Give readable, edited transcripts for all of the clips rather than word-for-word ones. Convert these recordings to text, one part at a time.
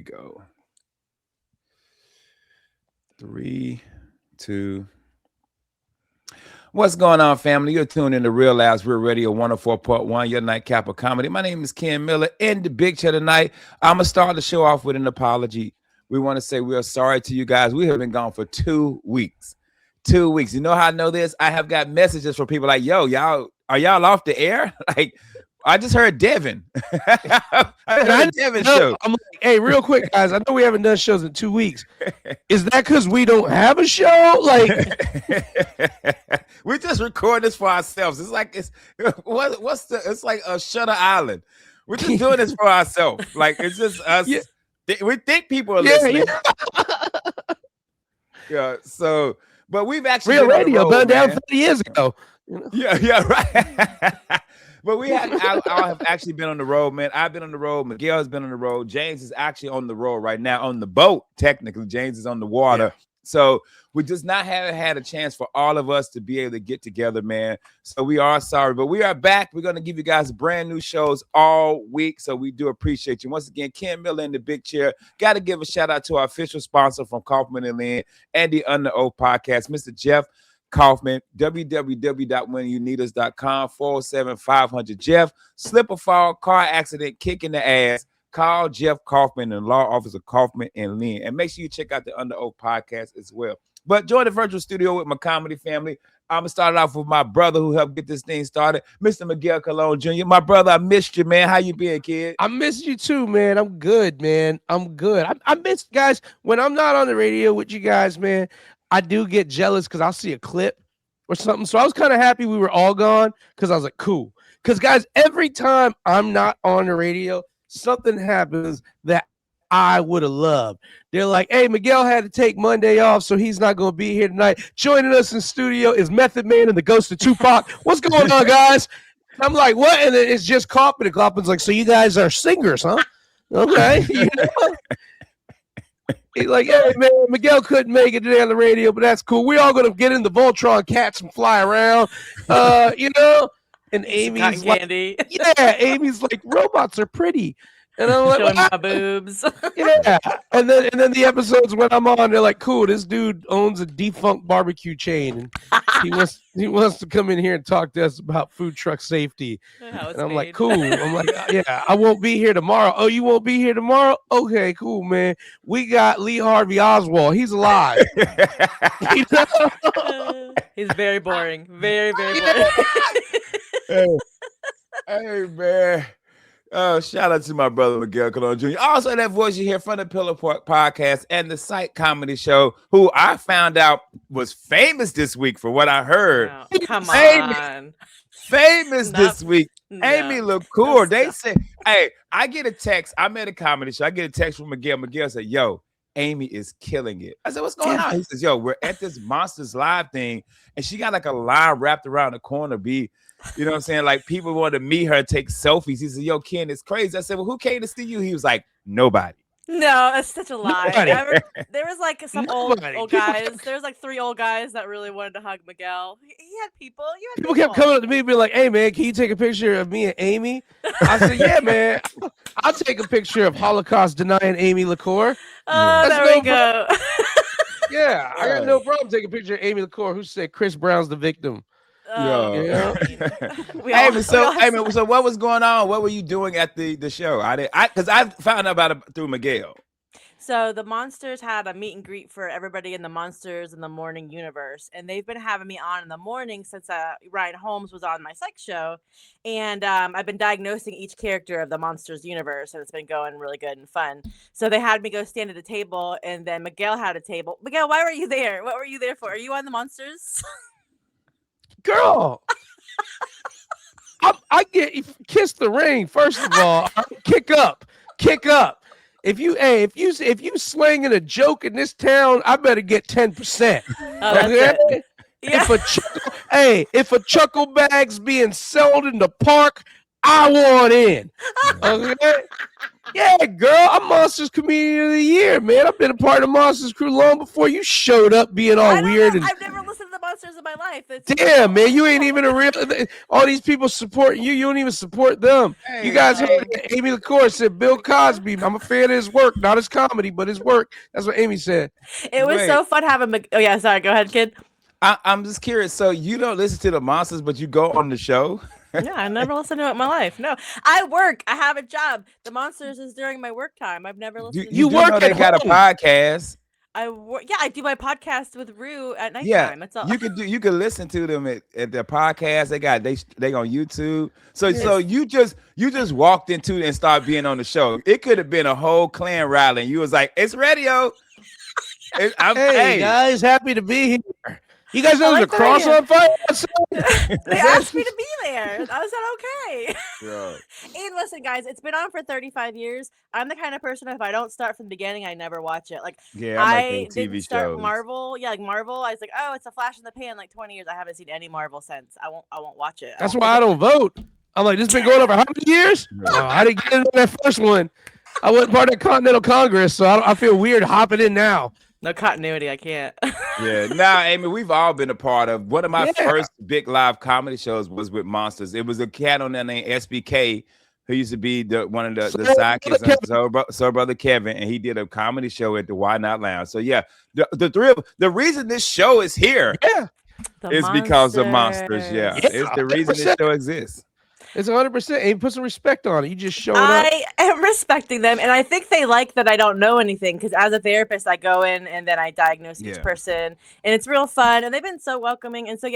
go. 3, 2. What's going on, family? You're tuned in to Real Labs Real Radio 104.1, your nightcap of comedy. My name is Ken Miller. In the big chair tonight, I'm going to start the show off with an apology. We want to say we are sorry to you guys. We have been gone for 2 weeks. 2 weeks. You know how I know this? I have got messages from people like, yo, are y'all off the air? Like, I just heard Devin. I heard Devin show. I'm like, hey, real quick, guys. I know we haven't done shows in 2 weeks. Is that because we don't have a show? Like, we just record this for ourselves. It's like it's like a Shutter Island. We're just doing this for ourselves. Like it's just us. Yeah. We think people are listening. Yeah. So, but we've actually Real Radio burned down 30 years ago. You know? Yeah, right. But I have actually been on the road, man. I've been on the road. Miguel has been on the road. James is actually on the road right now on the boat. Technically, James is on the water. Yeah. So we just not haven't had a chance for all of us to be able to get together, man. So we are sorry, but we are back. We're going to give you guys brand new shows all week. So we do appreciate you. Once again, Ken Miller in the big chair. Got to give a shout out to our official sponsor from Kaufman and Lynn and the Under Oath podcast, Mr. Jeff Kaufman, www.whenyouneedus.com, 407-500-JEFF. Slip or fall, car accident, kick in the ass. Call Jeff Kaufman and Law Office of Kaufman and Lynn. And make sure you check out the Under Oath podcast as well. But join the virtual studio with my comedy family. I'm going to start off with my brother who helped get this thing started, Mr. Miguel Colon Jr. My brother, I missed you, man. How you been, kid? I missed you too, man. I'm good, man. I'm good. I miss guys. When I'm not on the radio with you guys, man, I do get jealous because I'll see a clip or something. So I was kind of happy we were all gone because I was like, cool. Because, guys, every time I'm not on the radio, something happens that I would have loved. They're like, hey, Miguel had to take Monday off, so he's not going to be here tonight. Joining us in studio is Method Man and the Ghost of Tupac. What's going on, guys? I'm like, what? And then it's just Kaufman. And Kaufman's like, so you guys are singers, huh? Okay. You know? He's like, hey, man, Miguel couldn't make it today on the radio, but that's cool. We're all going to get in the Voltron cats and fly around, you know? And Aimee's like, yeah, Aimee's like, robots are pretty. And I'm like, showing my boobs. Yeah. And then the episodes when I'm on, they're like, cool, this dude owns a defunct barbecue chain. And he wants to come in here and talk to us about food truck safety. And I'm like, cool. I'm like, yeah, I won't be here tomorrow. Oh, you won't be here tomorrow? Okay, cool, man. We got Lee Harvey Oswald. He's alive. You know? He's very boring. Very, very boring. Hey, man. Shout out to my brother Miguel Colon Jr. Also, that voice you hear from the Pillow Park podcast and the Sight Comedy Show, who I found out was famous this week for what I heard. No, come on. Famous this week. Aimee LaCour. They say, hey, I get a text. I'm at a comedy show. I get a text from Miguel. Miguel said, yo, Aimee is killing it. I said, what's going on? He says, yo, we're at this Monsters Live thing, and she got like a line wrapped around the corner, you know what I'm saying? Like people want to meet her and take selfies. He said, yo, Ken, it's crazy. I said, well, who came to see you? He was like, nobody. No, that's such a lie. There was like some old guys. There was like 3 old guys that really wanted to hug Miguel. He had people. People kept coming up to me and be like, hey, man, can you take a picture of me and Aimee? I said, yeah, man. I'll take a picture of Holocaust-denying Aimee LaCour. Oh, there we go. Yeah, I got no problem taking a picture of Aimee LaCour who said Chris Brown's the victim. Yeah. So what was going on? What were you doing at the show? Because I found out about it through Miguel. So the Monsters had a meet and greet for everybody in the Monsters in the Morning universe, and they've been having me on in the morning since Ryan Holmes was on my psych show, and I've been diagnosing each character of the Monsters universe, and it's been going really good and fun. So they had me go stand at the table, and then Miguel had a table. Miguel, why were you there? What were you there for? Are you on the Monsters? Girl, I get kiss the ring. First of all, kick up. If you slinging a joke in this town, I better get 10%. Okay? Yeah. If a chuckle bag's being sold in the park, I want in. Okay. Yeah, girl, I'm Monsters Comedian of the Year, man. I've been a part of the Monsters crew long before you showed up being all weird. I've never listened to the monsters in my life. Damn, man, you ain't even a real. All these people supporting you. You don't even support them. Hey, You guys hey. heard Aimee LaCour said Bill Cosby. I'm a fan of his work, not his comedy, but his work. That's what Aimee said. It was so fun having. Oh yeah, sorry. Go ahead, kid. I'm just curious. So you don't listen to the monsters, but you go on the show? Yeah, I never listened to it in my life. No, I work. I have a job. The monsters is during my work time. I've never listened. You work know they at got a home. podcast. I work. Yeah, I do my podcast with Rue at nighttime. Yeah, That's all. you can listen to them at their podcast. They on YouTube. So you just walked into and started being on the show. It could have been a whole clan rally, and you was like, "It's radio." Hey guys, happy to be here. You guys know there's a cross on fire? They asked me to be there. I said okay. Yeah. And listen, guys, it's been on for 35 years. I'm the kind of person, if I don't start from the beginning, I never watch it. Like, I didn't start Marvel. Yeah, like Marvel. I was like, oh, it's a flash in the pan. Like 20 years, I haven't seen any Marvel since. I won't watch it. That's why I don't vote. I'm like, this has been going over how many years? Oh, I didn't get into that first one. I wasn't part of the Continental Congress, so I feel weird hopping in now. No continuity. I can't. Yeah. Now, Aimee, we've all been a part of one of my first big live comedy shows was with Monsters. It was a cat on there named SBK who used to be one of the sidekicks of Soul Brother Kevin, and he did a comedy show at the Why Not Lounge. So yeah, the reason this show is here is because of Monsters. Yeah, it's the reason this show exists. It's 100%. And put some respect on it. You just showed up. I am respecting them, and I think they like that I don't know anything because as a therapist, I go in and then I diagnose each person, and it's real fun. And they've been so welcoming. And so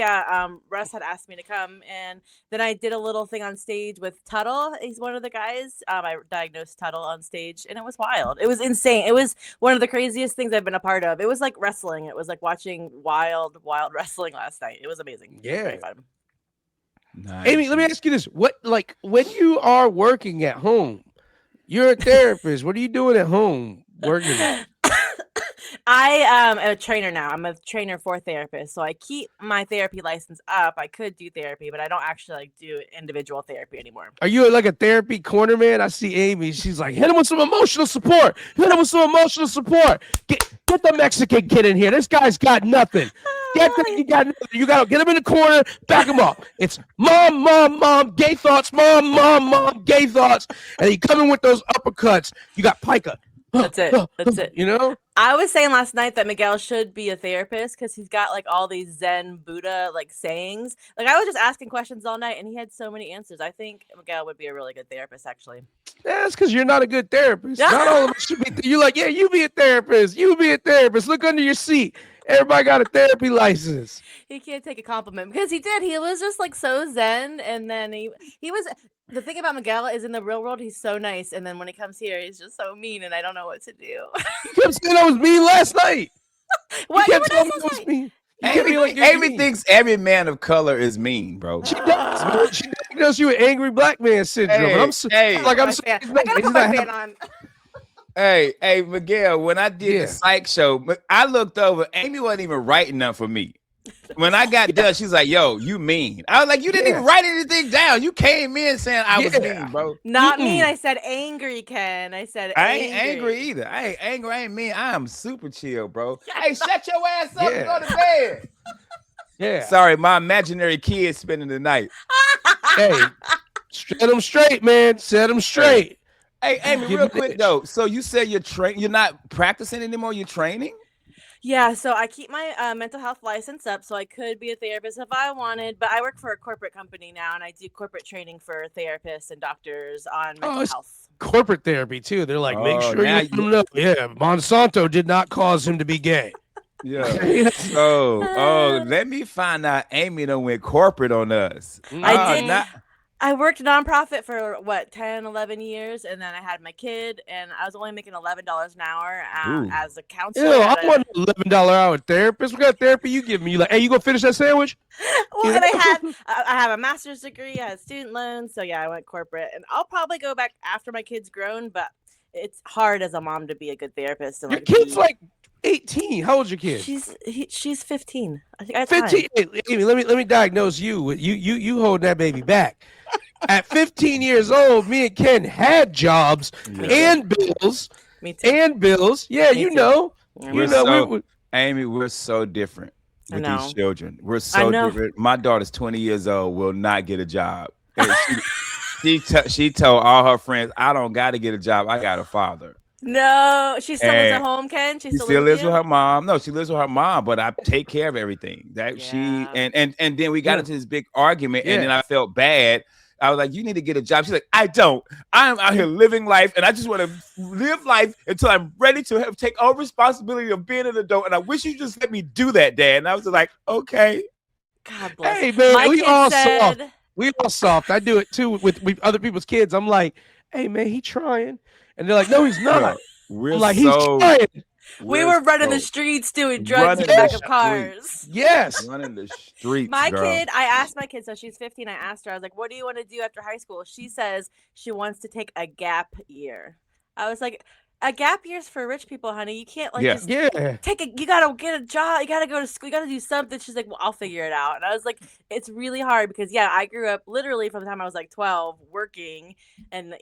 Russ had asked me to come, and then I did a little thing on stage with Tuttle. He's one of the guys. I diagnosed Tuttle on stage, and it was wild. It was insane. It was one of the craziest things I've been a part of. It was like wrestling. It was like watching wild wrestling last night. It was amazing. Yeah. It was very fun. Nice. Aimee, let me ask you this. When you are working at home, you're a therapist. What are you doing at home working? I am a trainer now. I'm a trainer for therapists. So I keep my therapy license up. I could do therapy, but I don't actually do individual therapy anymore. Are you like a therapy corner man? I see Aimee. She's like, hit him with some emotional support. Hit him with some emotional support. Get the Mexican kid in here. This guy's got nothing. You got to get him in the corner, back him up. It's mom, gay thoughts, mom, gay thoughts. And you come in with those uppercuts. You got Pica. That's it. You know? I was saying last night that Miguel should be a therapist because he's got like all these Zen Buddha like sayings. Like I was just asking questions all night and he had so many answers. I think Miguel would be a really good therapist, actually. Yeah, that's because you're not a good therapist. Not all of us should be. You're like, yeah, you be a therapist. You be a therapist. Look under your seat. Everybody got a therapy license. He can't take a compliment because he did. He was just like so Zen, and then he was. The thing about Miguel is in the real world, he's so nice. And then when he comes here, he's just so mean. And I don't know what to do. You kept saying I was mean last night. What? You kept saying I was mean. Aimee thinks every man of color is mean, bro. She does. She diagnosed you with angry black man syndrome. I'm I gotta put my fan on. Hey, Miguel, when I did the psych show, I looked over. Aimee wasn't even writing nothing for me. When I got done, she's like, yo, you mean. I was like, you didn't even write anything down. You came in saying I was mean, bro. Not mean. I said angry, Ken. I said I ain't angry either. I ain't angry. I ain't mean. I am super chill, bro. Hey, shut your ass up and go to bed. Yeah. Sorry, my imaginary kid spending the night. Hey, set them straight, man. Set them straight. Hey, Aimee, real quick though. So you said you're not practicing anymore. You're training. Yeah, so I keep my mental health license up so I could be a therapist if I wanted, but I work for a corporate company now and I do corporate training for therapists and doctors on mental health. Corporate therapy too. They're like, make sure you know. Yeah, Monsanto did not cause him to be gay. Yeah. So, let me find out Aimee done went corporate on us. I did. I worked nonprofit for 10, 11 years, and then I had my kid, and I was only making $11 an hour as a counselor. Yeah, I want an $11 hour therapist. What kind of therapy you give me? You like, hey, you gonna finish that sandwich? Well, and I have a master's degree, I had student loans, so yeah, I went corporate, and I'll probably go back after my kid's grown, but it's hard as a mom to be a good therapist. And your kid's like 18. How old's your kid? She's 15. I think I have 15. Hey, Aimee, let me diagnose you. You holding that baby back. At 15 years old, me and Ken had jobs and bills. Me too. And bills. Yeah, Me you too. know. Aimee, we're so different. with I these know. children. We're I so know. different. My daughter's 20 years old, will not get a job. And she told all her friends, I don't got to get a job. I got a father. No, she still lives at And home, Ken. She she still lives still with lives with you. her mom. No, she lives with her mom, but I take care of everything. That she Yeah. and then we got Yeah. into this big argument, and then Yeah. I felt bad. I was like, "You need to get a job." She's like, "I don't. I'm out here living life, and I just want to live life until I'm ready to take all responsibility of being an adult. And I wish you just let me do that, Dad." And I was like, "Okay." God bless. Hey man, My we kid all soft. said, We all soft. I do it too with other people's kids. I'm like, hey man, he trying, and they're like, no, he's not. No, we're I'm like, he's so trying. we we're were running the so streets doing drugs in running the the back of streets, cars. Yes. running the streets, My girl. kid, I asked my kid, so she's 15. I asked her, I was like, what do you want to do after high school? She says she wants to take a gap year. I was like, a gap year's for rich people, honey. You can't like Yeah. just Yeah. you gotta get a job, you gotta go to school, you gotta do something. She's like, well, I'll figure it out. And I was like, it's really hard because I grew up literally from the time I was like 12 working, and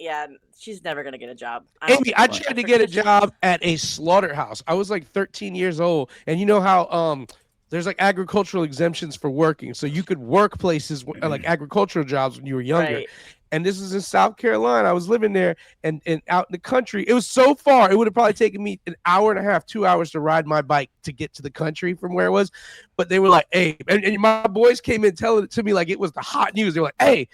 she's never gonna get a job. Aimee, I tried to get a job at a slaughterhouse. I was like 13 years old, and you know how there's like agricultural exemptions for working, so you could work places like agricultural jobs when you were younger. Right. And this is in South Carolina. I was living there and out in the country. It was so far. It would have probably taken me an hour and a half, 2 hours to ride my bike to get to the country from where it was. But they were like, hey, and my boys came in telling it to me like it was the hot news. They were like, hey,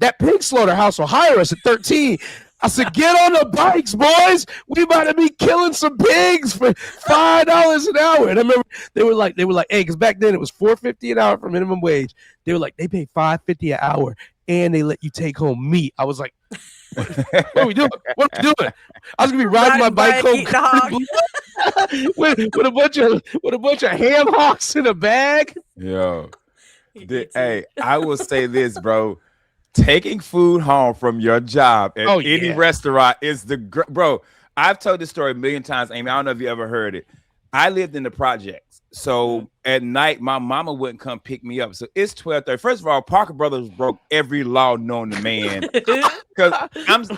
that pig slaughterhouse will hire us at 13. I said, get on the bikes, boys. We about to be killing some pigs for $5 an hour. And I remember they were like, hey, because back then it was $4.50 an hour for minimum wage. They were like, they pay $5.50 an hour and they let you take home meat. I was like, what are we doing? What are we doing? I was gonna be riding my bike home with a bunch of ham hocks in a bag. Yo, hey, I will say this, bro. Taking food home from your job at any restaurant is bro. I've told this story a million times, Aimee. I don't know if you ever heard it. I lived in the projects. So at night, my mama wouldn't come pick me up. So it's 12:30. First of all, Parker Brothers broke every law known to man. Because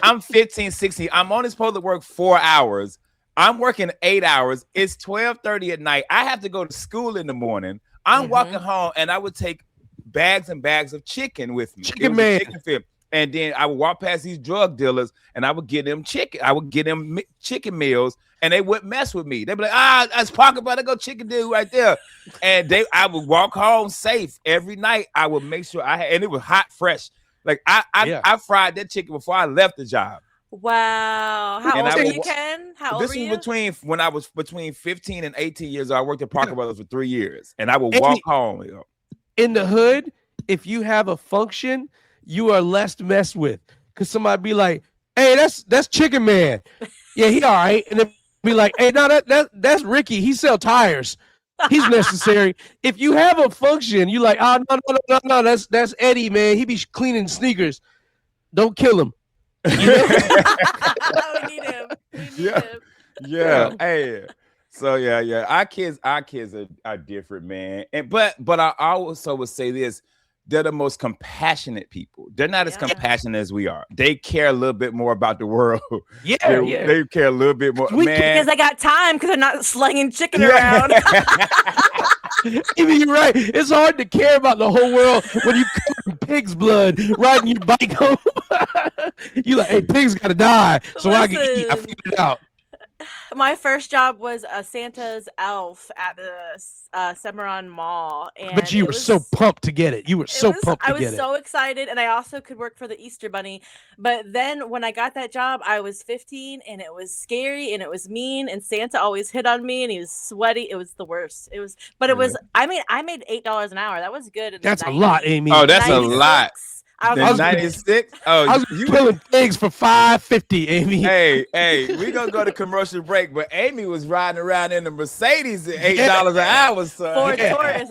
I'm 15, 16. I'm only supposed to work 4 hours. I'm working 8 hours. It's 12:30 at night. I have to go to school in the morning. I'm walking home, and I would take bags and bags of chicken with me. Chicken man. Chicken fib. And then I would walk past these drug dealers and I would get them chicken. I would get them chicken meals and they wouldn't mess with me. They'd be like, that's Parker Brother, go chicken dude right there. And I would walk home safe every night. I would make sure and it was hot, fresh. Like I fried that chicken before I left the job. Wow. How old are you, Ken? How old were you? When I was between 15 and 18 years old. I worked at Parker Brothers for 3 years and I would walk home. In the hood, if you have a function, you are less messed with. Cause somebody be like, hey, that's Chicken Man. Yeah, he all right. And then be like, hey, no, that's Ricky. He sell tires. He's necessary. If you have a function, you like, oh no, that's Eddie, man. He be cleaning sneakers. Don't kill him. You know? We need him. Him. Yeah. Hey. So yeah. Our kids are different, man. But I also would say this. They're the most compassionate people. They're not as compassionate as we are. They care a little bit more about the world. They care a little bit more. Man. Because I got time because they're not slinging chicken around. Even you're right. It's hard to care about the whole world when you cover in pig's blood riding your bike home. You like, hey, pigs gotta die so I can eat. I figured it out. My first job was a Santa's elf at the Cimarron Mall. But you were so pumped to get it. You were so pumped to get it. I was so excited, and I also could work for the Easter Bunny. But then when I got that job, I was 15, and it was scary, and it was mean, and Santa always hit on me, and he was sweaty. It was the worst. I made $8 an hour. That was good. That's a lot, Aimee. Oh, that's a lot. I was 96. I was killing pigs for $5.50, Aimee. Hey, we gonna go to commercial break, but Aimee was riding around in the Mercedes at $8 an hour, son. Ford Taurus.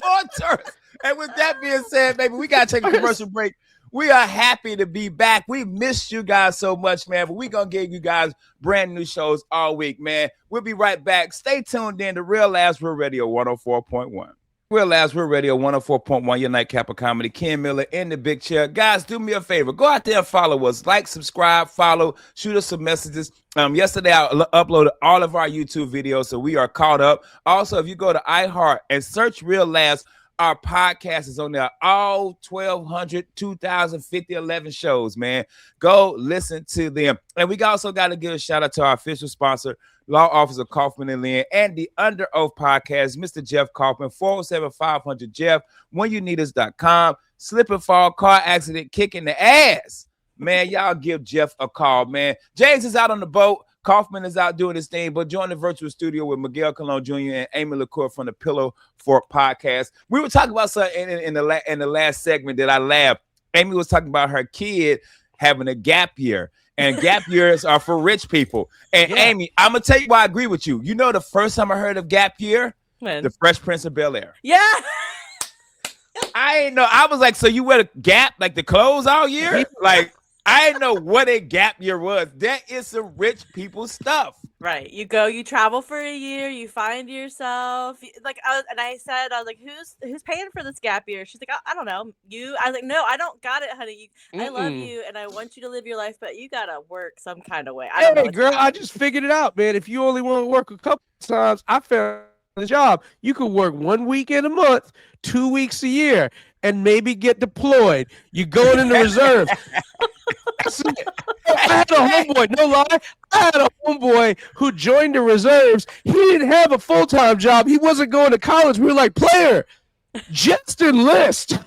Ford Taurus. And with that being said, baby, we gotta take a commercial break. We are happy to be back. We missed you guys so much, man, but we're gonna give you guys brand new shows all week, man. We'll be right back. Stay tuned in to Real Last Real Radio 104.1. Real Labs, we're radio 104.1, your nightcap of comedy. Ken Miller in the big chair. Guys, do me a favor. Go out there and follow us. Like, subscribe, follow, shoot us some messages. Yesterday, I uploaded all of our YouTube videos, so we are caught up. Also, if you go to iHeart and search Real Labs, our podcast is on there. All 1,200, 2,050, 11 shows, man. Go listen to them. And we also got to give a shout out to our official sponsor, Law Officer Kaufman and Lynn, and the Under Oath podcast, Mr. Jeff Kaufman, 407-500-JEFF, whenyounneedus.com. Slip and fall, car accident, kicking the ass. Man, y'all give Jeff a call, man. James is out on the boat. Kaufman is out doing his thing, but join the virtual studio with Miguel Colon Jr. and Aimee LaCour from the Pillow Fort podcast. We were talking about something in the last segment that I laughed. Aimee was talking about her kid having a gap year. And gap years are for rich people. And Aimee, I'm going to tell you why I agree with you. You know the first time I heard of gap year? When? The Fresh Prince of Bel-Air. Yeah. I ain't know. I was like, so you wear the Gap, like the clothes all year? Like, I didn't know what a gap year was. That is some rich people stuff. Right. You travel for a year, you find yourself. Like I was like, who's paying for this gap year? She's like, I don't know. You. I was like, no, I don't got it, honey. I love you and I want you to live your life, but you gotta work some kind of way. I don't know girl, I just figured it out, man. If you only want to work a couple times, I found a job. You could work 1 weekend a month, 2 weeks a year, and maybe get deployed. You're going in the reserves. That's it. I had a homeboy, no lie. I had a homeboy who joined the reserves. He didn't have a full-time job. He wasn't going to college. We were like, player, just enlist. He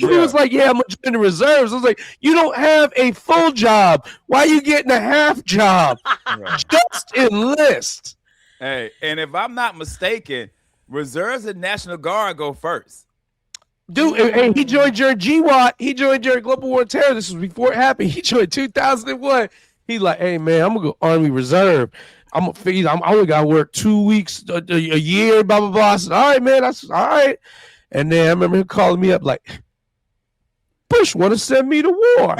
was like, yeah, I'm going to join the reserves. I was like, you don't have a full job. Why are you getting a half job? Just enlist. Hey, and if I'm not mistaken, reserves and National Guard go first. Dude, and he joined during GWAT. He joined during Global War on Terror. This was before it happened. He joined 2001. He's like, hey, man, I'm going to go Army Reserve. I'm only got to work 2 weeks, a year, blah, blah, blah. I said, all right, man, that's all right. And then I remember him calling me up like, Bush want to send me to war.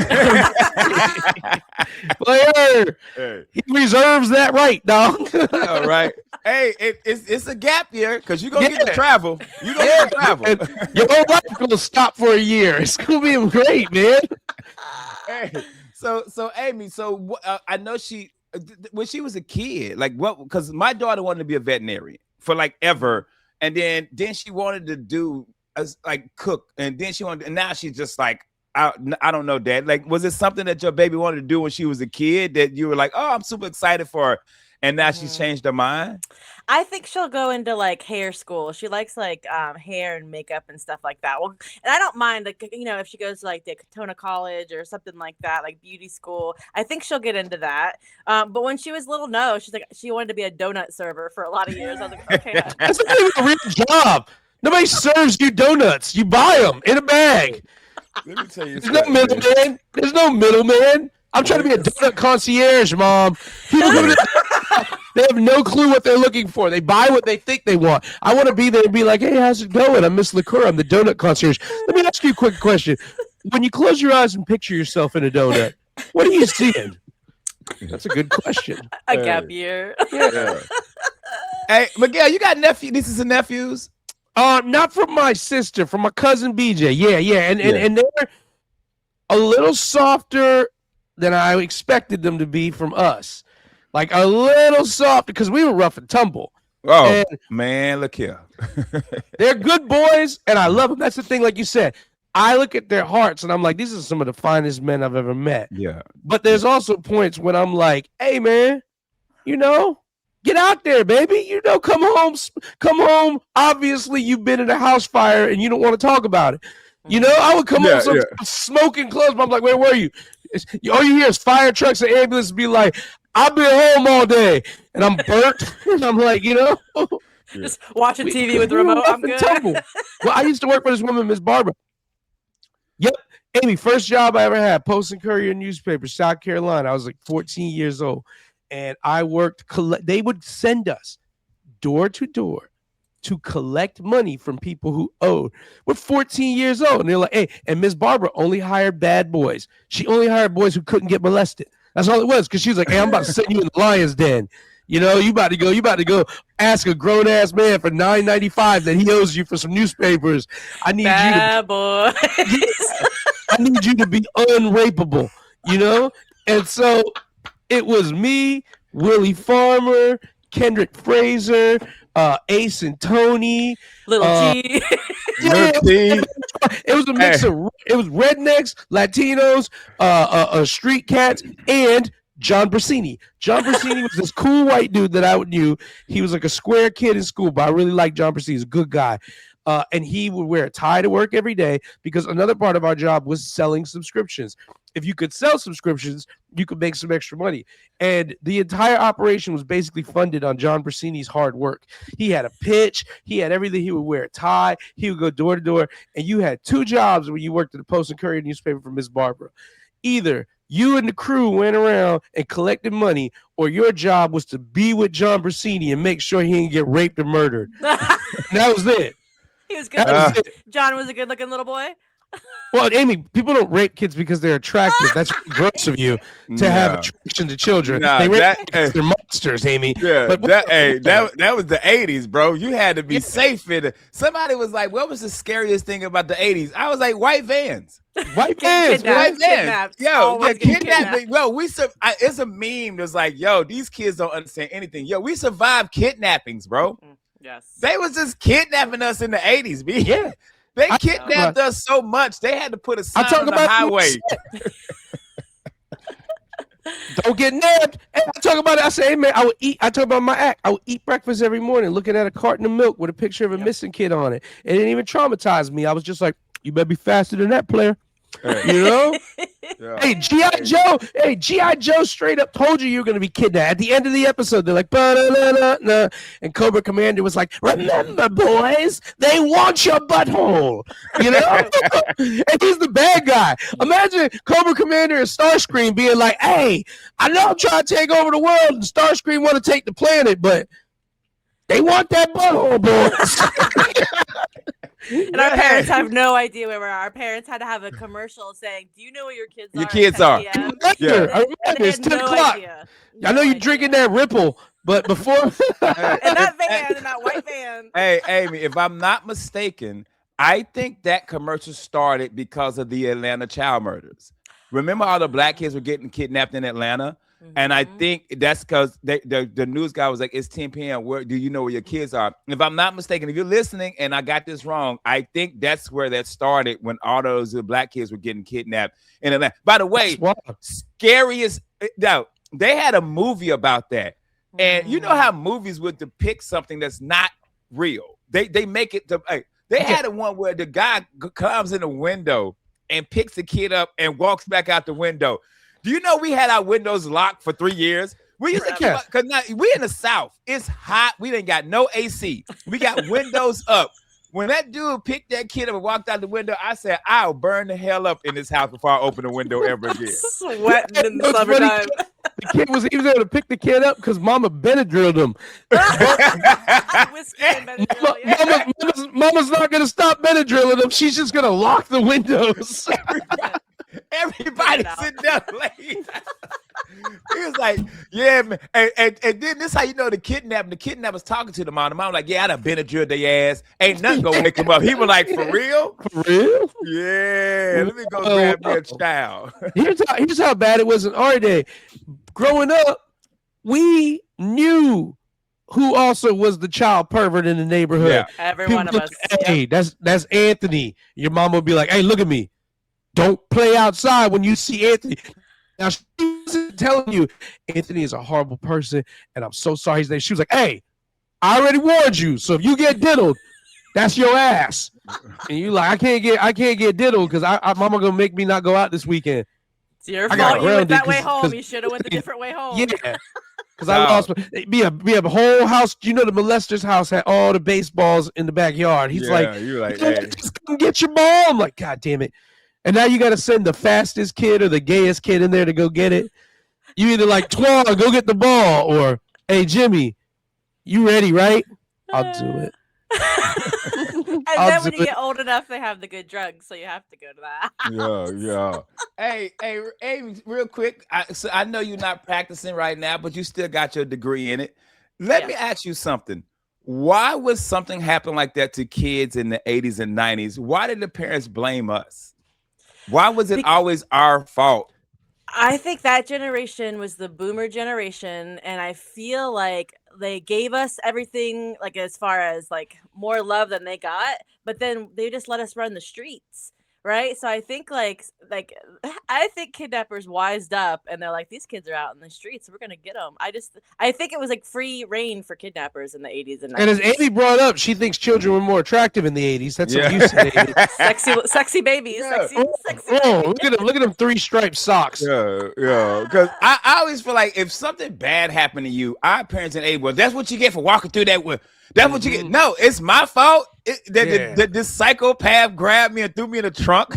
Player, he reserves that right, dog. All right. Hey, it's a gap year because you're going to get to travel. You're going to get to travel. Your whole life going to stop for a year. It's going to be great, man. Hey, so Aimee, I know when she was a kid, like what, because my daughter wanted to be a veterinarian for like ever. And then she wanted to do like cook. And then and now she's just like, I don't know, Dad. Like, was it something that your baby wanted to do when she was a kid that you were like, oh, I'm super excited for her? And now she's changed her mind? I think she'll go into like hair school. She likes like hair and makeup and stuff like that. Well, and I don't mind, like, if she goes to like the Katona College or something like that, like beauty school. I think she'll get into that. But when she was little, no, she's like, she wanted to be a donut server for a lot of years. I was like, okay, that's not even a real job. Nobody serves you donuts. You buy them in a bag. Let me tell you, there's no middleman. There's no middleman. I'm trying to be a donut concierge, Mom. People they have no clue what they're looking for. They buy what they think they want. I want to be there and be like, hey, how's it going? I'm Miss LaCour. I'm the donut concierge. Let me ask you a quick question. When you close your eyes and picture yourself in a donut, what are you seeing? That's a good question. A gap year. Yeah. Hey, Miguel, you got nieces and nephews? Not from my sister, from my cousin BJ. Yeah. And they're a little softer than I expected them to be from us. Like a little soft because we were rough and tumble. Oh, and man, look here. They're good boys, and I love them. That's the thing, like you said. I look at their hearts, and I'm like, these are some of the finest men I've ever met. Yeah. But there's also points when I'm like, hey, man, get out there, baby. Come home. Obviously, you've been in a house fire, and you don't want to talk about it. I would come home smoking clothes, but I'm like, where were you? All you hear is fire trucks and ambulances be like, I've been home all day, and I'm burnt, and I'm like, just watching TV with the remote. I'm good. Well, I used to work for this woman, Miss Barbara. Yep, Aimee, first job I ever had, Post and Courier newspaper, South Carolina. I was like 14 years old, and I worked. They would send us door to door to collect money from people who owed. We're 14 years old, and they're like, hey, and Miss Barbara only hired bad boys. She only hired boys who couldn't get molested. That's all it was, because she was like, hey, I'm about to send you in the lion's den. You know, you about to go ask a grown ass man for $9.95 that he owes you for some newspapers. I need Bad boys. I need you to be unrapeable, you know? And so it was me, Willie Farmer, Kendrick Fraser, Ace and Tony, Little G. It was a mix of it was rednecks, Latinos, street cats, and John Brasini. John Brasini was this cool white dude that I knew. He was like a square kid in school, but I really liked John Brasini. He's a good guy. And he would wear a tie to work every day because another part of our job was selling subscriptions. If you could sell subscriptions, you could make some extra money. And the entire operation was basically funded on John Brasini's hard work. He had a pitch. He had everything. He would wear a tie. He would go door to door. And you had two jobs when you worked at the Post and Courier newspaper for Miss Barbara. Either you and the crew went around and collected money, or your job was to be with John Brasini and make sure he didn't get raped or murdered. That was it. He was good. John was a good-looking little boy. Well, Aimee, people don't rape kids because they're attractive. That's gross of you to have attraction to children. They rape kids, they're monsters, Aimee. Yeah, but that was the 80s, bro. You had to be safe in it. Somebody was like, what was the scariest thing about the 80s? I was like, white vans. White vans. Yo, kidnapping. Yo, it's a meme that's like, yo, these kids don't understand anything. Yo, we survived kidnappings, bro. Yes. They was just kidnapping us in the 80s, B. Yeah. They kidnapped us so much, they had to put a sign on the highway. Don't get nabbed. And I talk about it. I say, hey, man, I talk about my act. I would eat breakfast every morning looking at a carton of milk with a picture of a missing kid on it. It didn't even traumatize me. I was just like, you better be faster than that, player. You know? Hey, G.I. Joe straight up told you were going to be kidnapped. At the end of the episode, they're like, ba-da-da-da-da. And Cobra Commander was like, remember, boys, they want your butthole. You know? And he's the bad guy. Imagine Cobra Commander and Starscream being like, hey, I know I'm trying to take over the world, and Starscream want to take the planet, but they want that butthole, boys. And our parents have no idea where we are. Our parents had to have a commercial saying, do you know where your kids are? Your kids are. Yeah. I remember. It's 10 o'clock. I know you're drinking that Ripple, but before. And that van, and that white van. Hey, Aimee, if I'm not mistaken, I think that commercial started because of the Atlanta child murders. Remember all the black kids were getting kidnapped in Atlanta? Mm-hmm. And I think that's because the news guy was like, it's 10 p.m. Where do you know where your kids are? If I'm not mistaken, if you're listening and I got this wrong, I think that's where that started when all those black kids were getting kidnapped in Atlanta. By the way, scariest, no, they had a movie about that. And you know how movies would depict something that's not real. They make it, they had a one where the guy comes in the window and picks the kid up and walks back out the window. Do you know we had our windows locked for 3 years? We used to keep up, because we in the South. It's hot. We ain't got no AC. We got windows up. When that dude picked that kid up and walked out the window, I said, I'll burn the hell up in this house before I open the window ever again. Sweating in the summertime. He was able to pick the kid up because Mama Benadrylled him. Mama's not going to stop Benadrylling him. She's just going to lock the windows. Everybody sitting there late. He was like, yeah, man. And then this how you know the kidnapper's talking to the mom. The mom like, yeah, I done Benadryl their ass. Ain't nothing gonna wake him up. He was like, for real? For real? Yeah, let me go grab me a child. Here's how bad it was in our day. Growing up, we knew who also was the child pervert in the neighborhood. Yeah. Every one of us. Hey, that's Anthony. Your mom would be like, hey, look at me. Don't play outside when you see Anthony. Now, she wasn't telling you Anthony is a horrible person, and I'm so sorry. She was like, hey, I already warned you. So if you get diddled, that's your ass. And you like, I can't get diddled because mama gonna make me not go out this weekend. It's your fault. You went that way home. You should have went the different way home. Yeah. Because I lost. We have a whole house. You know, the molester's house had all the baseballs in the backyard. He's like, hey, just come get your ball. I'm like, God damn it. And now you got to send the fastest kid or the gayest kid in there to go get it. You either like, Twan, go get the ball, or, hey, Jimmy, you ready, right? I'll do it. And then when you get old enough, they have the good drugs, so you have to go to that. Yeah. Hey, Aimee, real quick. I know you're not practicing right now, but you still got your degree in it. Let me ask you something. Why would something happen like that to kids in the 80s and 90s? Why did the parents blame us? Why was it always our fault? I think that generation was the boomer generation, and I feel like they gave us everything, like as far as like more love than they got, but then they just let us run the streets, right? So I think like I think kidnappers wised up, and they're like, these kids are out in the streets, we're gonna get them. I think it was like free reign for kidnappers in the 80s and 90s. And as Aimee brought up, she thinks children were more attractive in the 80s. That's what you said, Aimee. Sexy babies. Yeah. Sexy look at them 3 striped socks. Yeah. Because I always feel like if something bad happened to you, our parents and well, that's what you get for walking through that. That's what you get. No, it's my fault. This psychopath grabbed me and threw me in the trunk.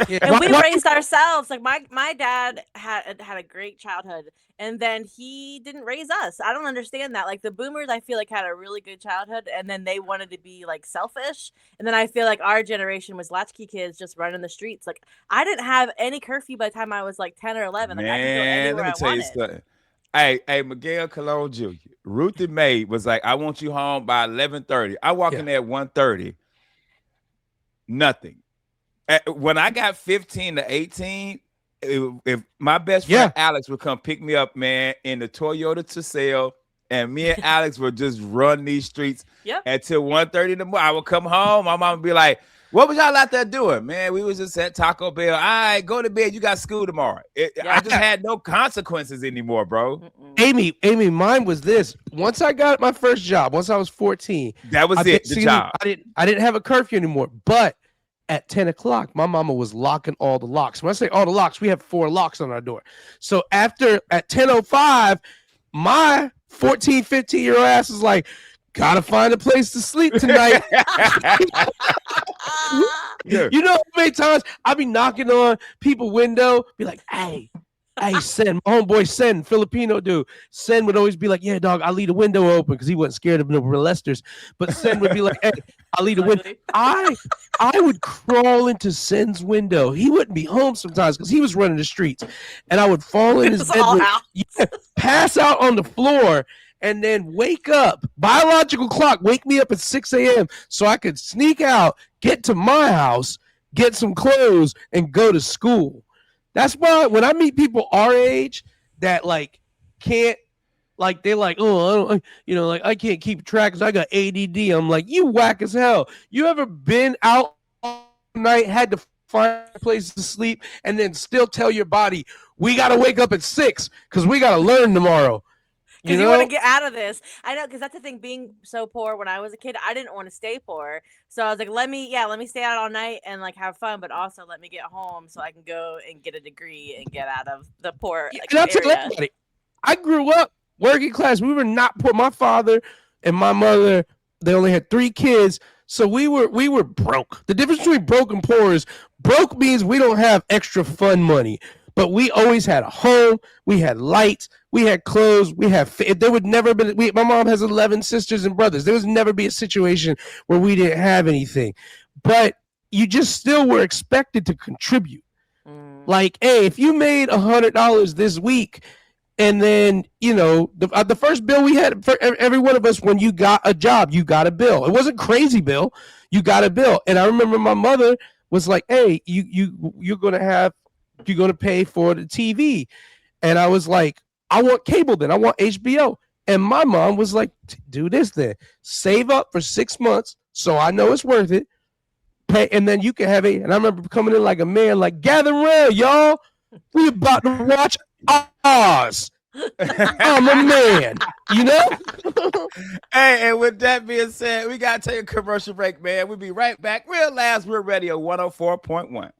And we raised ourselves. Like my dad had a great childhood, and then he didn't raise us. I don't understand that. Like the boomers, I feel like had a really good childhood, and then they wanted to be like selfish. And then I feel like our generation was latchkey kids just running the streets. Like I didn't have any curfew by the time I was like 10 or 11. Like I could go anywhere let me tell you something. Hey, Miguel Cologne Jr. Ruth and May was like, I want you home by 11:30. I walk in there at 1:30. Nothing. When I got 15 to 18, if my best friend Alex would come pick me up, man, in the Toyota Tercel, and me and Alex would just run these streets until 1:30 in the morning. I would come home. My mom would be like, what was y'all out there doing? Man, we was just at Taco Bell. All right, go to bed. You got school tomorrow. I just had no consequences anymore, bro. Aimee, mine was this. Once I got my first job, once I was 14. That was the job. I didn't have a curfew anymore. But at 10 o'clock, my mama was locking all the locks. When I say all the locks, we have 4 locks on our door. So at 10:05, my 14, 15-year-old ass is like, gotta find a place to sleep tonight. You know how many times I be knocking on people's window, be like, hey, Sen, my homeboy Sen, Filipino dude. Sen would always be like, yeah, dog, I'll leave the window open because he wasn't scared of no molesters. But Sen would be like, hey, I'll leave the window. I would crawl into Sen's window. He wouldn't be home sometimes because he was running the streets. And I would fall in his bed, pass out on the floor, and then wake up. Biological clock, wake me up at 6 a.m. so I could sneak out, get to my house, get some clothes, and go to school. That's why when I meet people our age that like can't, like they're like, oh, I don't, like I can't keep track because I got ADD. I'm like, you whack as hell. You ever been out all night, had to find a place to sleep, and then still tell your body, we got to wake up at 6 because we got to learn tomorrow. Because you want to get out of this. I know, because that's the thing. Being so poor when I was a kid, I didn't want to stay poor. So I was like, let me stay out all night and like have fun, but also let me get home so I can go and get a degree and get out of the poor area. I grew up working class. We were not poor. My father and my mother, they only had 3 kids. So we were broke. The difference between broke and poor is broke means we don't have extra fun money. But we always had a home. We had lights. We had clothes. There would never been. My mom has 11 sisters and brothers. There was never be a situation where we didn't have anything. But you just still were expected to contribute. Like, hey, if you made $100 this week, and then the first bill we had for every one of us, when you got a job, you got a bill. It wasn't crazy bill. You got a bill. And I remember my mother was like, hey, you're gonna pay for the TV. And I was like, I want cable then. I want HBO. And my mom was like, do this then. Save up for 6 months so I know it's worth it. Pay, and then you can have it. And I remember coming in like a man, like, gather around, y'all. We about to watch Oz. I'm a man, Hey, and with that being said, we got to take a commercial break, man. We'll be right back. Real Labs, Real Radio 104.1.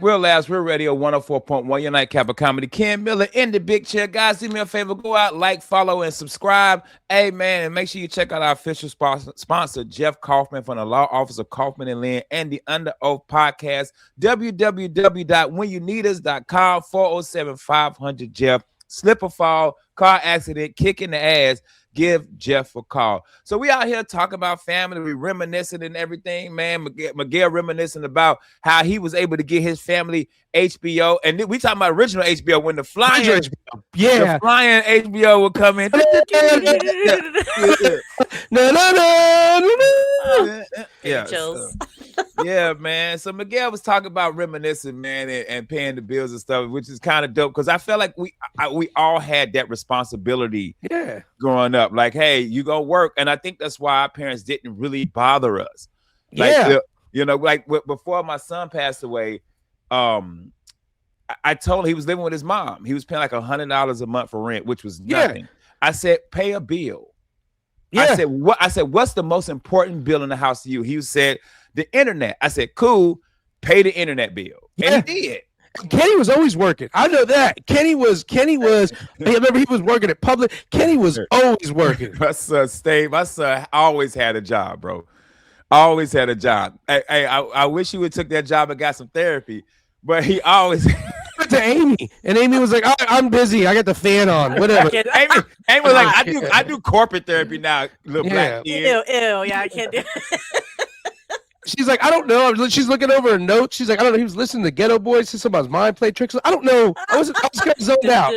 Real Labs, Real Radio 104.1, your nightcap of comedy. Ken Miller in the big chair. Guys, do me a favor. Go out, like, follow, and subscribe. Hey, man, and make sure you check out our official sponsor, Jeff Kaufman from the Law Office of Kaufman and Lynn and the Under Oath Podcast, www.whenyouneedus.com, 407-500-JEFF. Slip or fall, car accident, kick in the ass. give Jeff a call. So we out here talking about family, we reminiscing and everything, man. Miguel reminiscing about how he was able to get his family HBO, and we talking about original HBO when the flying HBO would come in. Chills. Yeah, man. So Miguel was talking about reminiscing, man, and paying the bills and stuff, which is kind of dope because I felt like we all had that responsibility growing up. Like, hey, you go work. And I think that's why our parents didn't really bother us. Like, like before my son passed away, I told him he was living with his mom. He was paying like $100 a month for rent, which was nothing. I said, pay a bill. I said, what's the most important bill in the house to you? He said, the internet. I said, cool, pay the internet bill. And he did. Kenny was always working. I know that. Kenny was, I remember he was working at Public. Kenny was always working. My son always had a job, bro. Always had a job. I wish he would took that job and got some therapy, but he always went to Aimee, and Aimee was like, I'm busy. I got the fan on. Whatever. Aimee was like, I do corporate therapy now, little black kid. Ew, yeah, I can't do it. She's like, I don't know. She's looking over her notes. She's like, I don't know. He was listening to Ghetto Boys. Said something about his mind play tricks. I don't know. I was kind of zoned out.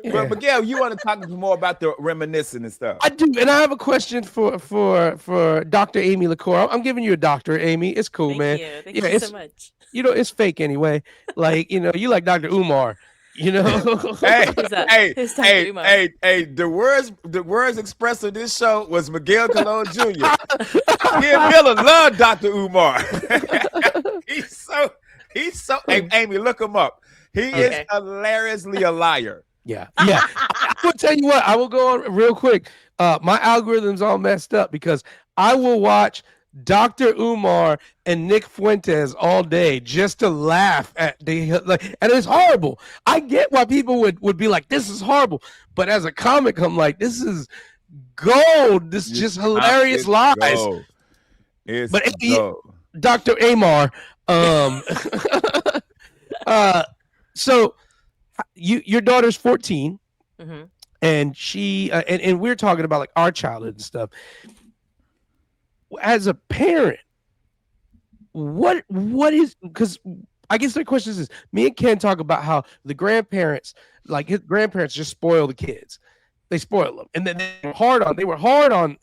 Well, Miguel, you want to talk more about the reminiscing and stuff? I do, and I have a question for Dr. Aimee LaCour. I'm giving you a doctor, Aimee. It's cool, man. Thank you so much. It's fake anyway. Like, you like Dr. Umar. Hey, the words expressed in this show was Miguel Colon Jr. Ken Miller loved Dr. Umar. he's so hey, Aimee, look him up. He is hilariously a liar. Yeah. I will tell you what, I will go on real quick. My algorithm's all messed up because I will watch Dr. Umar and Nick Fuentes all day just to laugh at and it's horrible. I get why people would be like, this is horrible, but as a comic, I'm like, this is gold. This is just hilarious lies. But Dr. Amar, so your daughter's 14, and she and we're talking about like our childhood and stuff. As a parent, what is, because I guess the question is, me and Ken talk about how the grandparents, like his grandparents, just spoil the kids. They spoil them, and then they were hard on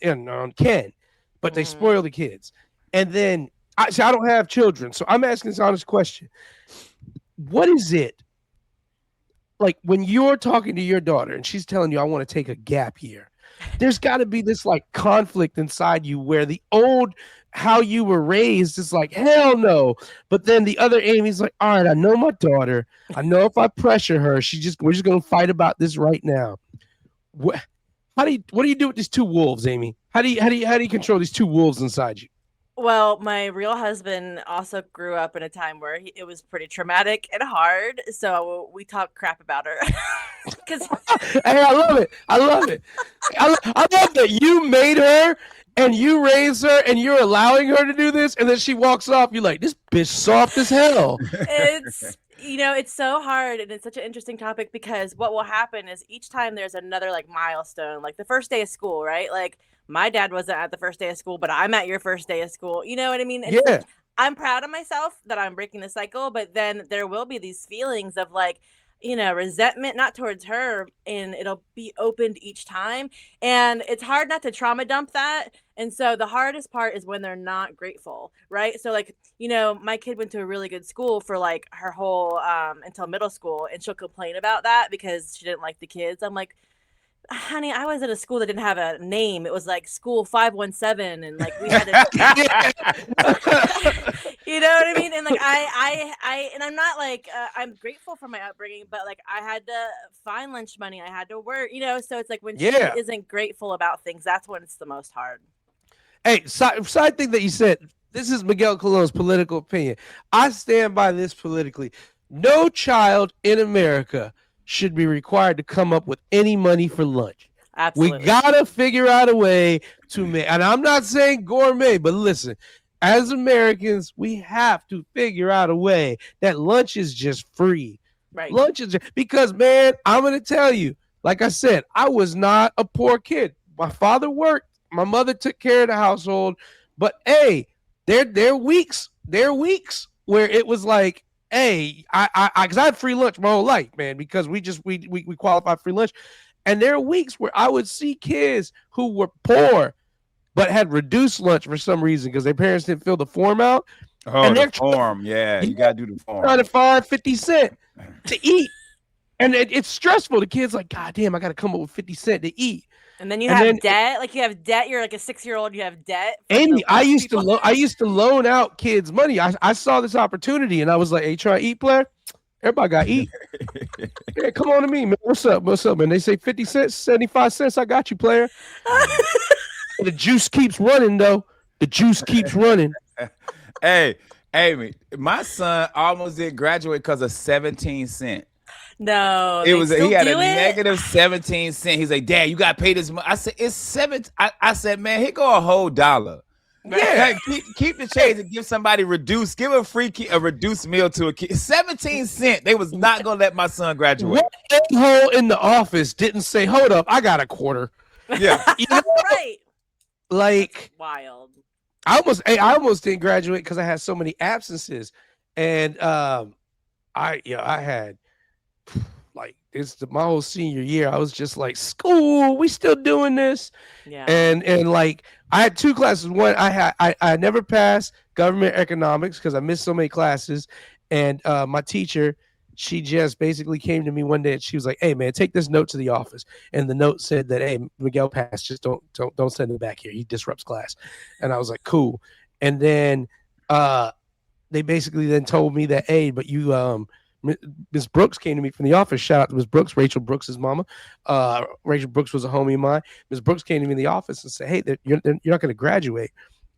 Ken, but they spoil the kids. And then I don't have children, so I'm asking this honest question: what is it like when you're talking to your daughter and she's telling you, "I want to take a gap year"? There's got to be this like conflict inside you where the old how you were raised is like, hell no. But then the other Aimee's like, all right, I know my daughter. I know if I pressure her, we're just going to fight about this right now. What do you do with these two wolves, Aimee? How do you control these two wolves inside you? Well, my real husband also grew up in a time where it was pretty traumatic and hard. So we talk crap about her. Hey, I love it. I love that you made her and you raised her and you're allowing her to do this. And then she walks off. You're like, this bitch soft as hell. It's so hard, and it's such an interesting topic because what will happen is each time there's another like milestone, like the first day of school, right? Like my dad wasn't at the first day of school, but I'm at your first day of school. You know what I mean? Like, I'm proud of myself that I'm breaking the cycle, but then there will be these feelings of like, resentment, not towards her, and it'll be opened each time. And it's hard not to trauma dump that. And so the hardest part is when they're not grateful, right? So like, my kid went to a really good school for like her whole until middle school, and she'll complain about that because she didn't like the kids. I'm like, honey, I was at a school that didn't have a name. It was like school 517, and like we had to you know what I mean? And like I and I'm not like I'm grateful for my upbringing, but like I had to find lunch money, I had to work, so it's like when she isn't grateful about things, that's when it's the most hard. Hey, side thing that you said, this is Miguel Colon's political opinion. I stand by this politically. No child in America should be required to come up with any money for lunch. Absolutely. We gotta figure out a way to make, and I'm not saying gourmet, but listen, as Americans, we have to figure out a way that lunch is just free. Right. Lunch is because, man, I'm gonna tell you, Like I said, I was not a poor kid. My father worked. My mother took care of the household. But hey, there are weeks where it was like, hey, because I had free lunch my whole life, man, because we qualified free lunch. And there are weeks where I would see kids who were poor but had reduced lunch for some reason because their parents didn't fill the form out. Oh, and the form. Yeah, you got to do the form. Trying to find 50 cents to eat. And it's stressful. The kid's like, God damn, I got to come up with 50 cents to eat. And then you have debt. Like you have debt. You're like a 6-year-old. You have debt. Aimee, I used to loan out kids money. I saw this opportunity and I was like, hey, try to eat, player? Everybody got to eat. Yeah, come on to me, man. What's up, man? They say 50 cents, 75 cents. I got you, player. The juice keeps running, though. The juice keeps running. Hey, Aimee, my son almost didn't graduate because of 17 cents. No, he had a negative 17 cents. He's like, Dad, you got to pay this money. I said, it's seven. I said, man, here go a whole $1. Yeah, keep the change and give somebody reduced. Give a reduced meal to a kid. 17 cents. They was not gonna let my son graduate. What a-hole in the office didn't say, hold up, I got a quarter. Yeah, you know? Right. Like that's wild. I almost didn't graduate because I had so many absences, and I had my whole senior year. I was just like, school, we still doing this? Yeah, and like. I had 2 classes. One, I never passed government economics because I missed so many classes. And my teacher, she just basically came to me one day and she was like, hey, man, take this note to the office. And the note said that, hey, Miguel passed. Just don't send him back here. He disrupts class. And I was like, cool. And then they basically then told me that, hey, but you Miss Brooks came to me from the office. Shout out to Miss Brooks, Rachel Brooks' mama. Rachel Brooks was a homie of mine. Miss Brooks came to me in the office and said, hey, you're not going to graduate.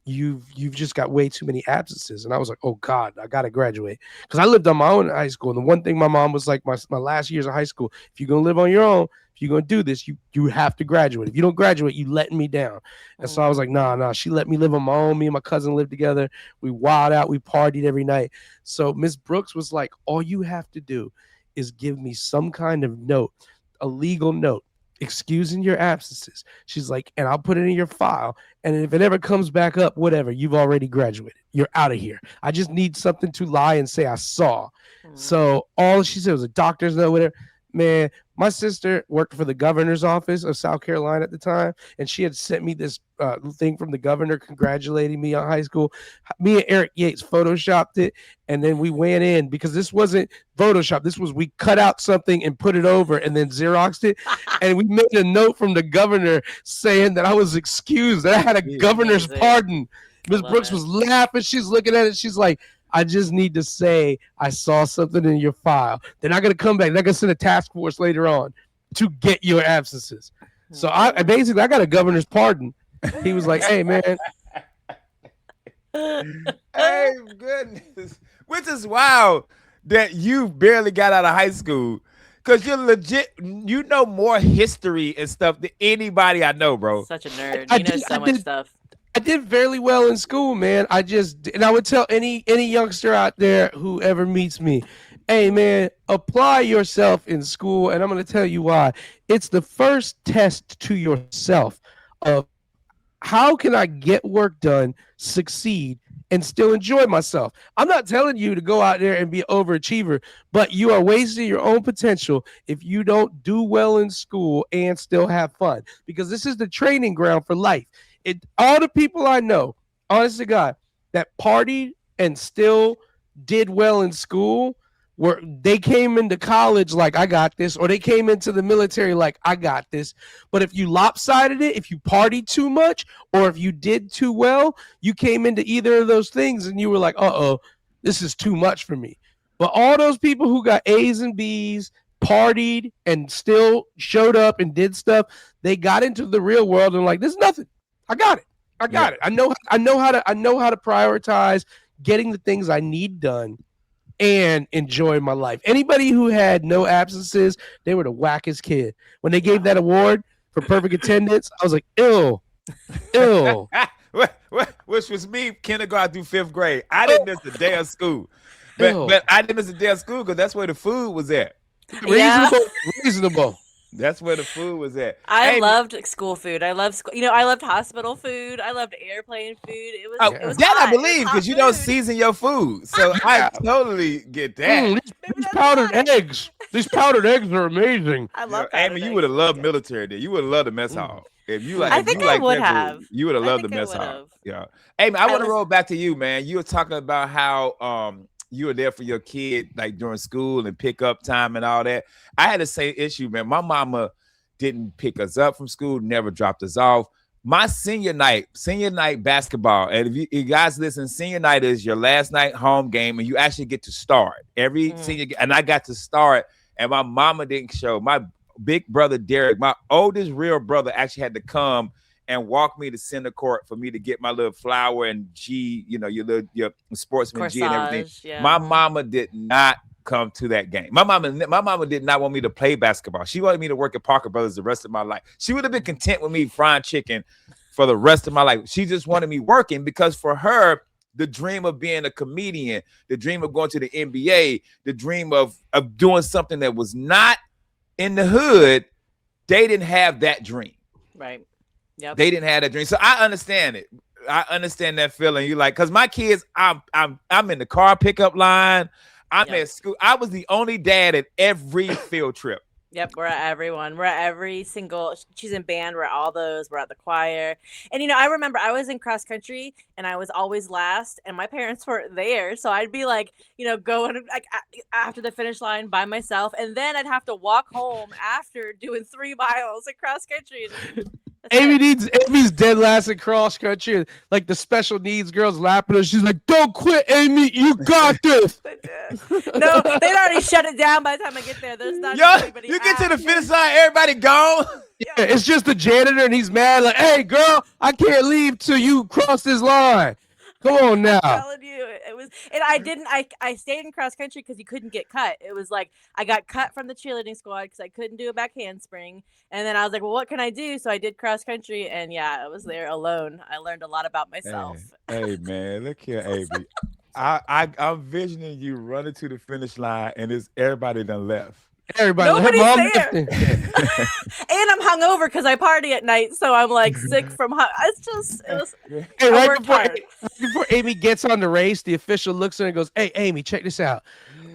You've just got way too many absences. And I was like, oh God, I got to graduate. Because I lived on my own in high school. And the one thing my mom was like, my last years of high school, if you're going to live on your own, if you're going to do this, you have to graduate. If you don't graduate, you letting me down. And so I was like, nah. She let me live on my own. Me and my cousin lived together. We wild out. We partied every night. So Miss Brooks was like, all you have to do is give me some kind of note, a legal note, excusing your absences. She's like, and I'll put it in your file. And if it ever comes back up, whatever, you've already graduated. You're out of here. I just need something to lie and say I saw. So all she said was a doctor's note, whatever. Man, my sister worked for the governor's office of South Carolina at the time, and she had sent me this thing from the governor congratulating me on high school. Me and Eric Yates photoshopped it, and then we went in because this wasn't Photoshop. This was we cut out something and put it over and then Xeroxed it, and we made a note from the governor saying that I was excused, that I had a governor's pardon. Miss Brooks was laughing. She's looking at it. She's like, I just need to say I saw something in your file. They're not going to come back. They're going to send a task force later on to get your absences. So I basically got a governor's pardon. He was like, hey, man. Hey, goodness. Which is wild that you barely got out of high school because you're legit, you know more history and stuff than anybody I know, bro. Such a nerd. You know so much stuff. I did fairly well in school, man. And I would tell any youngster out there who ever meets me, hey, man, apply yourself in school. And I'm going to tell you why. It's the first test to yourself of how can I get work done, succeed, and still enjoy myself. I'm not telling you to go out there and be an overachiever, but you are wasting your own potential if you don't do well in school and still have fun, because this is the training ground for life. All the people I know, honest to God, that partied and still did well in school, they came into college like, I got this, or they came into the military like, I got this. But if you lopsided it, if you partied too much, or if you did too well, you came into either of those things and you were like, this is too much for me. But all those people who got A's and B's, partied and still showed up and did stuff, they got into the real world and like, there's nothing. I got it. I know how to prioritize getting the things I need done and enjoy my life. Anybody who had no absences, they were the wackest kid. When they gave that award for perfect attendance, I was like, ew. Which was me, kindergarten through 5th grade. I didn't miss a day of school. But I didn't miss a day of school because that's where the food was at. Reasonable. That's where the food was at. I Hey, loved school food. I loved school. I loved hospital food. I loved airplane food. oh, It was that I hot. It was believe hot because you don't food. season your food, so I totally get that. These, Maybe these that's powdered why. eggs. These powdered eggs are amazing. I Yeah, love powdered Amy, you eggs. would have loved military there. You would have loved the mess hall. If you like, I if think you I like would that have. food, you would have I loved the think I mess would hall. have. Yeah. Amy, I I want to was roll back to you, man. You were talking about how you were there for your kid like during school and pick up time and all that. I had the same issue, man. My mama didn't pick us up from school, never dropped us off. My senior night basketball, and if you guys listen, senior night is your last night home game, and you actually get to start every senior. And I got to start, and my mama didn't show. My big brother Derek, my oldest real brother, actually had to come and walk me to center court for me to get my little flower and G, your sportsman G and everything. Corsage, yeah. My mama did not come to that game. My mama did not want me to play basketball. She wanted me to work at Parker Brothers the rest of my life. She would have been content with me frying chicken for the rest of my life. She just wanted me working because for her, the dream of being a comedian, the dream of going to the NBA, the dream of doing something that was not in the hood, they didn't have that dream. Right. Yep. They didn't have that dream. So I understand it. I understand that feeling. You like, because my kids, I'm in the car pickup line. I'm at school. I was the only dad at every field trip. Yep, we're at everyone. We're at every single. She's in band. We're at all those. We're at the choir. And I remember I was in cross country, and I was always last, and my parents weren't there, so I'd be like, going like after the finish line by myself, and then I'd have to walk home after doing 3 miles in cross country. Amy's dead last in cross country. Like the special needs girls lapping her. She's like, "Don't quit, Aimee. You got this." No, they'd already shut it down by the time I get there. There's not anybody. You get to the finish line, everybody gone. Yeah, it's just the janitor, and he's mad. Like, "Hey, girl, I can't leave till you cross this line. Come on now." I'm telling you, it was, and I didn't. I stayed in cross country because you couldn't get cut. It was like I got cut from the cheerleading squad because I couldn't do a back handspring, and then I was like, "Well, what can I do?" So I did cross country, and yeah, I was there alone. I learned a lot about myself. Hey man, look here, Amy. I'm visioning you running to the finish line, and it's everybody done left. Everybody, nobody's mom there. And I'm hungover because I party at night, so I'm like sick from. It was. Hey, right before Aimee gets on the race, the official looks at her and goes, "Hey, Aimee, check this out.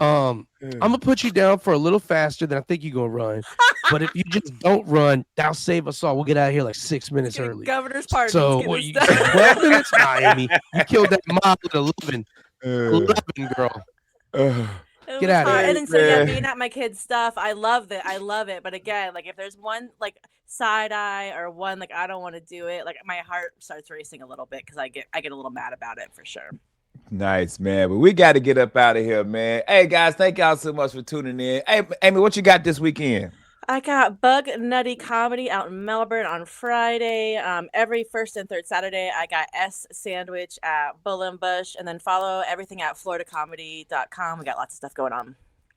I'm gonna put you down for a little faster than I think you're gonna run. But if you just don't run, that'll save us all. We'll get out of here like 6 minutes early." Governor's pardon. So what you 12 minutes? Nah, Aimee, you killed that mile at 11. 11, girl. Get out of here. And then so being at my kids' stuff, I love it. I love it. But again, like if there's one like side eye or one like I don't want to do it, like my heart starts racing a little bit because I get a little mad about it for sure. Nice, man. But we got to get up out of here, man. Hey guys, thank y'all so much for tuning in. Hey, Aimee, what you got this weekend? I got Bug Nutty Comedy out in Melbourne on Friday. Every first and third Saturday, I got S Sandwich at Bull and Bush. And then follow everything at floridacomedy.com. We got lots of stuff going on.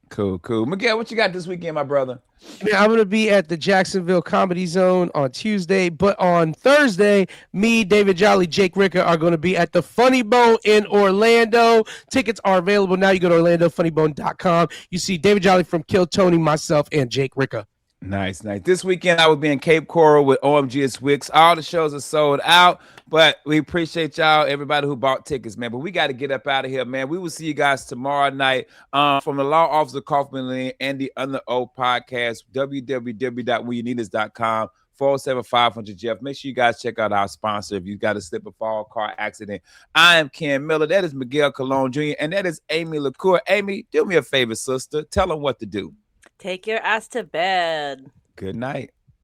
Cool. Miguel, what you got this weekend, my brother? Yeah, I'm going to be at the Jacksonville Comedy Zone on Tuesday. But on Thursday, me, David Jolly, Jake Ricker are going to be at the Funny Bone in Orlando. Tickets are available now. You go to OrlandoFunnyBone.com. You see David Jolly from Kill Tony, myself, and Jake Ricker. Nice. This weekend, I will be in Cape Coral with OMG at Wicks. All the shows are sold out, but we appreciate y'all, everybody who bought tickets, man. But we got to get up out of here, man. We will see you guys tomorrow night from the Law Office of Kaufman Lane and the Under Oath podcast, www.whenyouneedus.com, 407-500-JEFF. Make sure you guys check out our sponsor if you got a slip or fall car accident. I am Ken Miller. That is Miguel Colon Jr., and that is Aimee LaCour. Aimee, do me a favor, sister. Tell them what to do. Take your ass to bed. Good night.